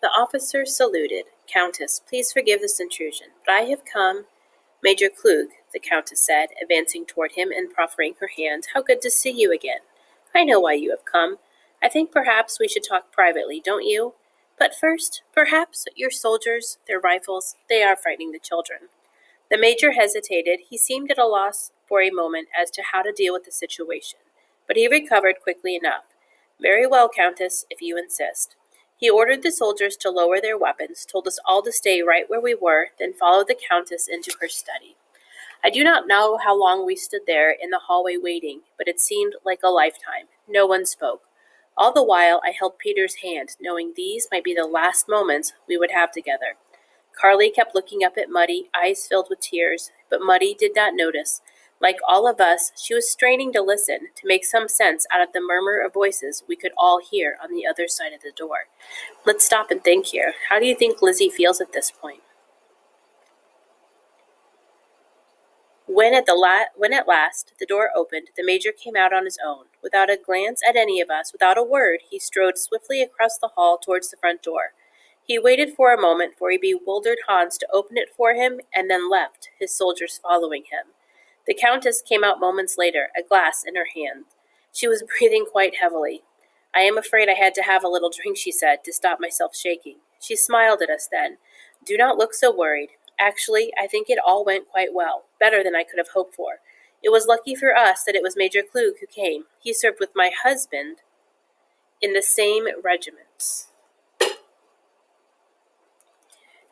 The officer saluted. "Countess, please forgive this intrusion, but I have come—" "Major Klug," the Countess said, advancing toward him and proffering her hand. "How good to see you again. I know why you have come. I think perhaps we should talk privately, don't you? But first, perhaps your soldiers, their rifles, they are frightening the children." The Major hesitated. He seemed at a loss for a moment as to how to deal with the situation, but he recovered quickly enough. "Very well, Countess, if you insist." He ordered the soldiers to lower their weapons, told us all to stay right where we were, then followed the Countess into her study. I do not know how long we stood there in the hallway waiting, but it seemed like a lifetime. No one spoke. All the while I held Peter's hand, knowing these might be the last moments we would have together. Carly kept looking up at Muddy, eyes filled with tears, but Muddy did not notice. Like all of us, she was straining to listen, to make some sense out of the murmur of voices we could all hear on the other side of the door. Let's stop and think here. How do you think Lizzie feels at this point? When at last the door opened, the Major came out on his own. Without a glance at any of us, without a word, he strode swiftly across the hall towards the front door. He waited for a moment for a bewildered Hans to open it for him, and then left, his soldiers following him. The Countess came out moments later, a glass in her hand. She was breathing quite heavily. "I am afraid I had to have a little drink," she said, to stop myself shaking. She smiled at us then. "Do not look so worried. Actually, I think it all went quite well, better than I could have hoped for. It was lucky for us that it was Major Klug who came. He served with my husband in the same regiment.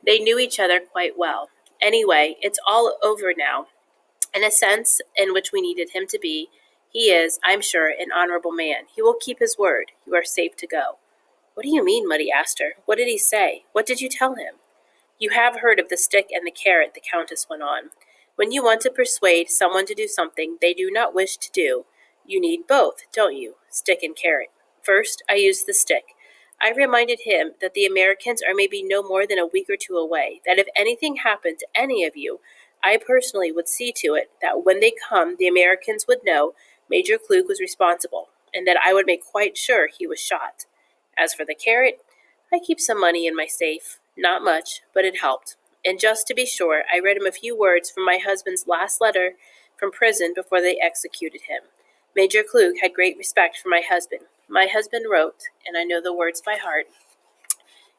They knew each other quite well. Anyway, it's all over now. In a sense in which we needed him to be, he is, I'm sure, an honorable man. He will keep his word. You are safe to go." "What do you mean?" Muddy asked her. "What did he say? What did you tell him?" "You have heard of the stick and the carrot," the Countess went on. "When you want to persuade someone to do something they do not wish to do, you need both, don't you? Stick and carrot. First, I used the stick. I reminded him that the Americans are maybe no more than a week or two away, that if anything happened to any of you, I personally would see to it that when they come, the Americans would know Major Klug was responsible, and that I would make quite sure he was shot. As for the carrot, I keep some money in my safe. Not much, but it helped. And just to be sure, I read him a few words from my husband's last letter from prison before they executed him. Major Klug had great respect for my husband. My husband wrote, and I know the words by heart,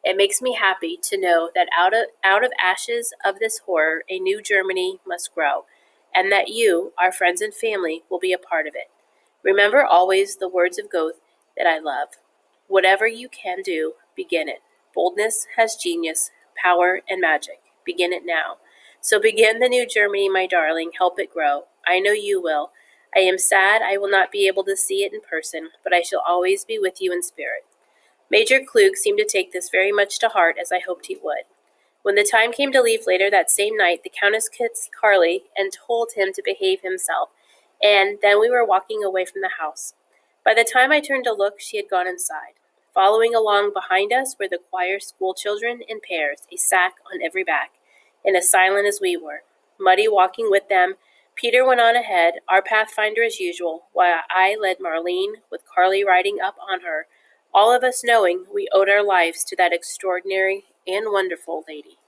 'It makes me happy to know that out of ashes of this horror a new Germany must grow, and that you, our friends and family, will be a part of it. Remember always the words of Goethe that I love. Whatever you can do, begin it. Boldness has genius, power, and magic. Begin it now. So begin the new Germany, my darling. Help it grow. I know you will. I am sad I will not be able to see it in person, but I shall always be with you in spirit.' Major Klug seemed to take this very much to heart, as I hoped he would. When the time came to leave later that same night, the Countess kissed Carly and told him to behave himself, and then we were walking away from the house. By the time I turned to look, she had gone inside. Following along behind us were the choir school children in pairs, a sack on every back, and as silent as we were. Muddy walking with them, Peter went on ahead, our pathfinder as usual, while I led Marlene, with Carly riding up on her, all of us knowing we owed our lives to that extraordinary and wonderful lady.